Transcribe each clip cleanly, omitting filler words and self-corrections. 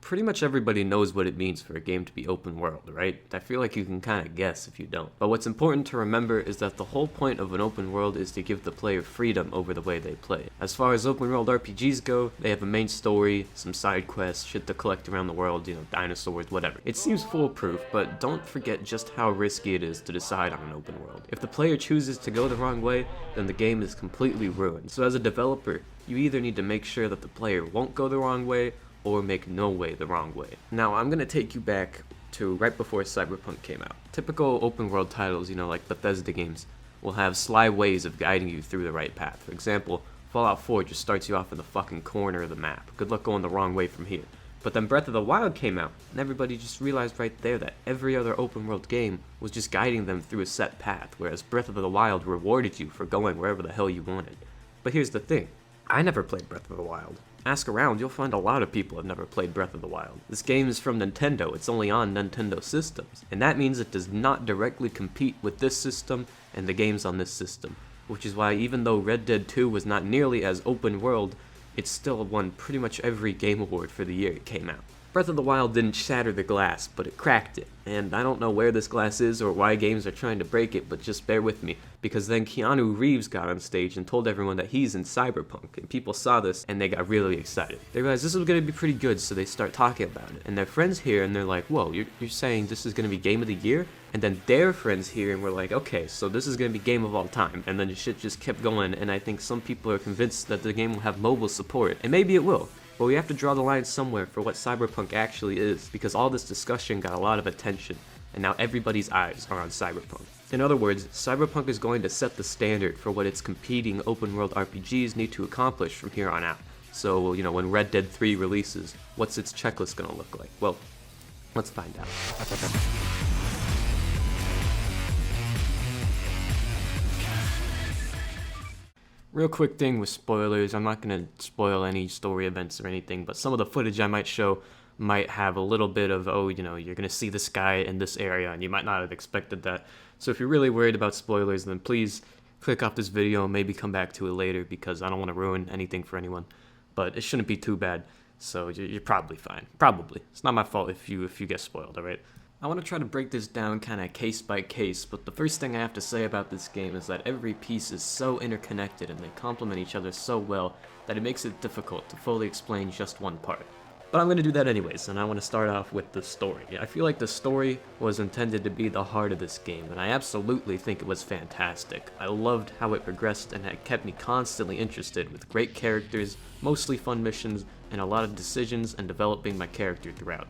Pretty much everybody knows what it means for a game to be open world, right? I feel like you can kind of guess if you don't. But what's important to remember is that the whole point of an open world is to give the player freedom over the way they play. As far as open world RPGs go, they have a main story, some side quests, shit to collect around the world, dinosaurs, whatever. It seems foolproof, but don't forget just how risky it is to decide on an open world. If the player chooses to go the wrong way, then the game is completely ruined. So as a developer, you either need to make sure that the player won't go the wrong way, or make no way the wrong way. Now, I'm gonna take you back to right before Cyberpunk came out. Typical open world titles, like Bethesda games, will have sly ways of guiding you through the right path. For example, Fallout 4 just starts you off in the fucking corner of the map. Good luck going the wrong way from here. But then Breath of the Wild came out, and everybody just realized right there that every other open world game was just guiding them through a set path, whereas Breath of the Wild rewarded you for going wherever the hell you wanted. But here's the thing, I never played Breath of the Wild. Ask around, you'll find a lot of people have never played Breath of the Wild. This game is from Nintendo, it's only on Nintendo systems, and that means it does not directly compete with this system and the games on this system, which is why even though Red Dead 2 was not nearly as open world, it still won pretty much every game award for the year it came out. Breath of the Wild didn't shatter the glass, but it cracked it, and I don't know where this glass is or why games are trying to break it, but just bear with me, because then Keanu Reeves got on stage and told everyone that he's in Cyberpunk, and people saw this and they got really excited. They realized this was going to be pretty good, so they start talking about it, and their friends hear and they're like, whoa, you're saying this is going to be Game of the Year? And then their friends hear and we're like, okay, so this is going to be Game of All Time, and then the shit just kept going, and I think some people are convinced that the game will have mobile support, and maybe it will. But we have to draw the line somewhere for what Cyberpunk actually is, because all this discussion got a lot of attention, and now everybody's eyes are on Cyberpunk. In other words, Cyberpunk is going to set the standard for what its competing open-world RPGs need to accomplish from here on out. So, when Red Dead 3 releases, what's its checklist gonna look like? Well, let's find out. Real quick thing with spoilers, I'm not going to spoil any story events or anything, but some of the footage I might show might have a little bit of, you're going to see this guy in this area, and you might not have expected that. So if you're really worried about spoilers, then please click off this video and maybe come back to it later, because I don't want to ruin anything for anyone. But it shouldn't be too bad, so you're probably fine. Probably. It's not my fault if you get spoiled, alright? I want to try to break this down kind of case by case, but the first thing I have to say about this game is that every piece is so interconnected and they complement each other so well that it makes it difficult to fully explain just one part. But I'm going to do that anyways, and I want to start off with the story. I feel like the story was intended to be the heart of this game, and I absolutely think it was fantastic. I loved how it progressed, and it kept me constantly interested with great characters, mostly fun missions, and a lot of decisions and developing my character throughout.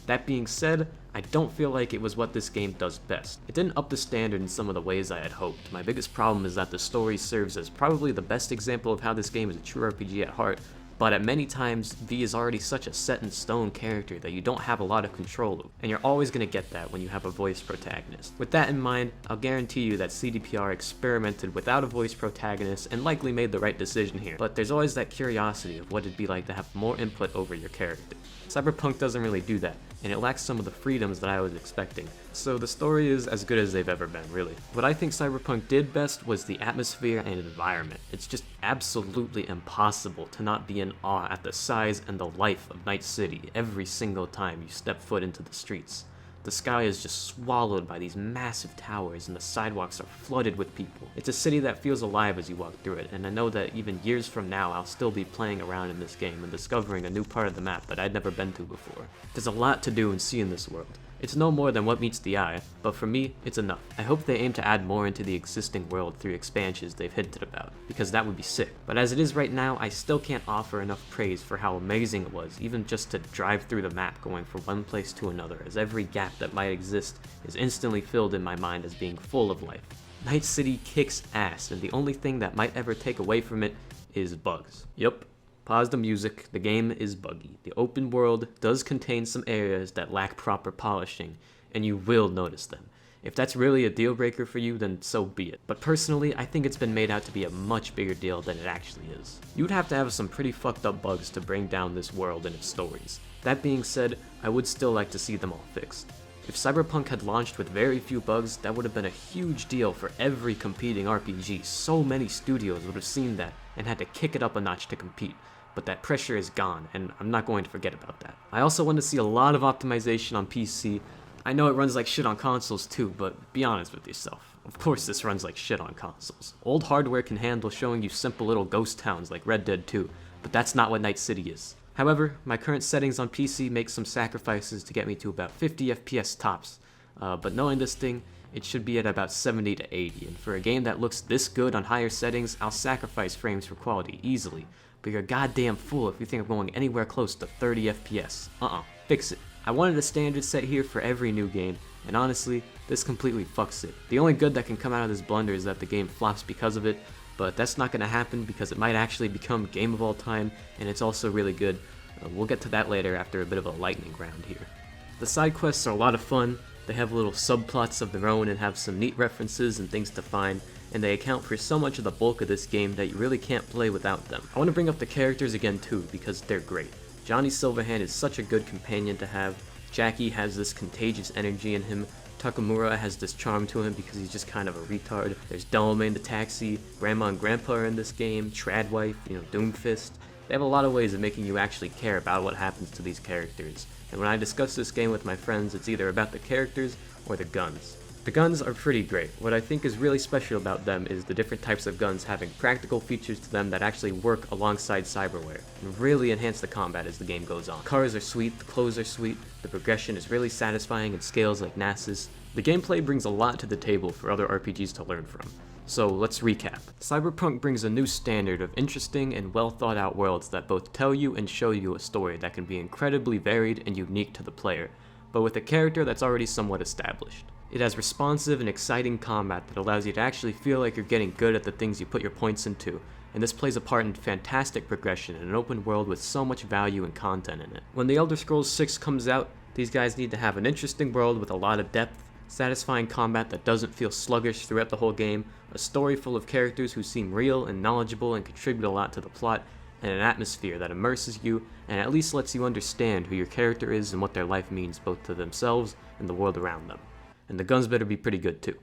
That being said, I don't feel like it was what this game does best. It didn't up the standard in some of the ways I had hoped. My biggest problem is that the story serves as probably the best example of how this game is a true RPG at heart, but at many times, V is already such a set-in-stone character that you don't have a lot of control of, and you're always going to get that when you have a voice protagonist. With that in mind, I'll guarantee you that CDPR experimented without a voice protagonist and likely made the right decision here, but there's always that curiosity of what it'd be like to have more input over your character. Cyberpunk doesn't really do that, and it lacks some of the freedoms that I was expecting, so the story is as good as they've ever been, really. What I think Cyberpunk did best was the atmosphere and environment. It's just absolutely impossible to not be in awe at the size and the life of Night City every single time you step foot into the streets. The sky is just swallowed by these massive towers and the sidewalks are flooded with people. It's a city that feels alive as you walk through it, and I know that even years from now I'll still be playing around in this game and discovering a new part of the map that I'd never been to before. There's a lot to do and see in this world. It's no more than what meets the eye, but for me, it's enough. I hope they aim to add more into the existing world through expansions they've hinted about, because that would be sick. But as it is right now, I still can't offer enough praise for how amazing it was, even just to drive through the map going from one place to another, as every gap that might exist is instantly filled in my mind as being full of life. Night City kicks ass, and the only thing that might ever take away from it is bugs. Yup. Pause the music, the game is buggy. The open world does contain some areas that lack proper polishing, and you will notice them. If that's really a deal breaker for you, then so be it. But personally, I think it's been made out to be a much bigger deal than it actually is. You'd have to have some pretty fucked up bugs to bring down this world and its stories. That being said, I would still like to see them all fixed. If Cyberpunk had launched with very few bugs, that would have been a huge deal for every competing RPG. So many studios would have seen that and had to kick it up a notch to compete. but that pressure is gone, and I'm not going to forget about that. I also want to see a lot of optimization on PC. I know it runs like shit on consoles too, but be honest with yourself. Of course this runs like shit on consoles. Old hardware can handle showing you simple little ghost towns like Red Dead 2, but that's not what Night City is. However, my current settings on PC make some sacrifices to get me to about 50 FPS tops, but knowing this thing, it should be at about 70 to 80, and for a game that looks this good on higher settings, I'll sacrifice frames for quality easily, but you're a goddamn fool if you think I'm going anywhere close to 30 FPS. Fix it. I wanted a standard set here for every new game, and honestly, this completely fucks it. The only good that can come out of this blunder is that the game flops because of it, but that's not going to happen because it might actually become game of all time, and it's also really good. We'll get to that later after a bit of a lightning round here. The side quests are a lot of fun. They have little subplots of their own and have some neat references and things to find, and they account for so much of the bulk of this game that you really can't play without them. I want to bring up the characters again too, because they're great. Johnny Silverhand is such a good companion to have. Jackie has this contagious energy in him. Takamura has this charm to him because he's just kind of a retard. There's Delamain the Taxi, Grandma and Grandpa are in this game, Tradwife, Doomfist. They have a lot of ways of making you actually care about what happens to these characters. And when I discuss this game with my friends, it's either about the characters or the guns. The guns are pretty great. What I think is really special about them is the different types of guns having practical features to them that actually work alongside cyberware, and really enhance the combat as the game goes on. Cars are sweet, the clothes are sweet, the progression is really satisfying in scales like NASA's. The gameplay brings a lot to the table for other RPGs to learn from. So let's recap. Cyberpunk brings a new standard of interesting and well thought out worlds that both tell you and show you a story that can be incredibly varied and unique to the player, but with a character that's already somewhat established. It has responsive and exciting combat that allows you to actually feel like you're getting good at the things you put your points into, and this plays a part in fantastic progression in an open world with so much value and content in it. When The Elder Scrolls 6 comes out, these guys need to have an interesting world with a lot of depth, satisfying combat that doesn't feel sluggish throughout the whole game, a story full of characters who seem real and knowledgeable and contribute a lot to the plot, and an atmosphere that immerses you and at least lets you understand who your character is and what their life means both to themselves and the world around them. And the guns better be pretty good too.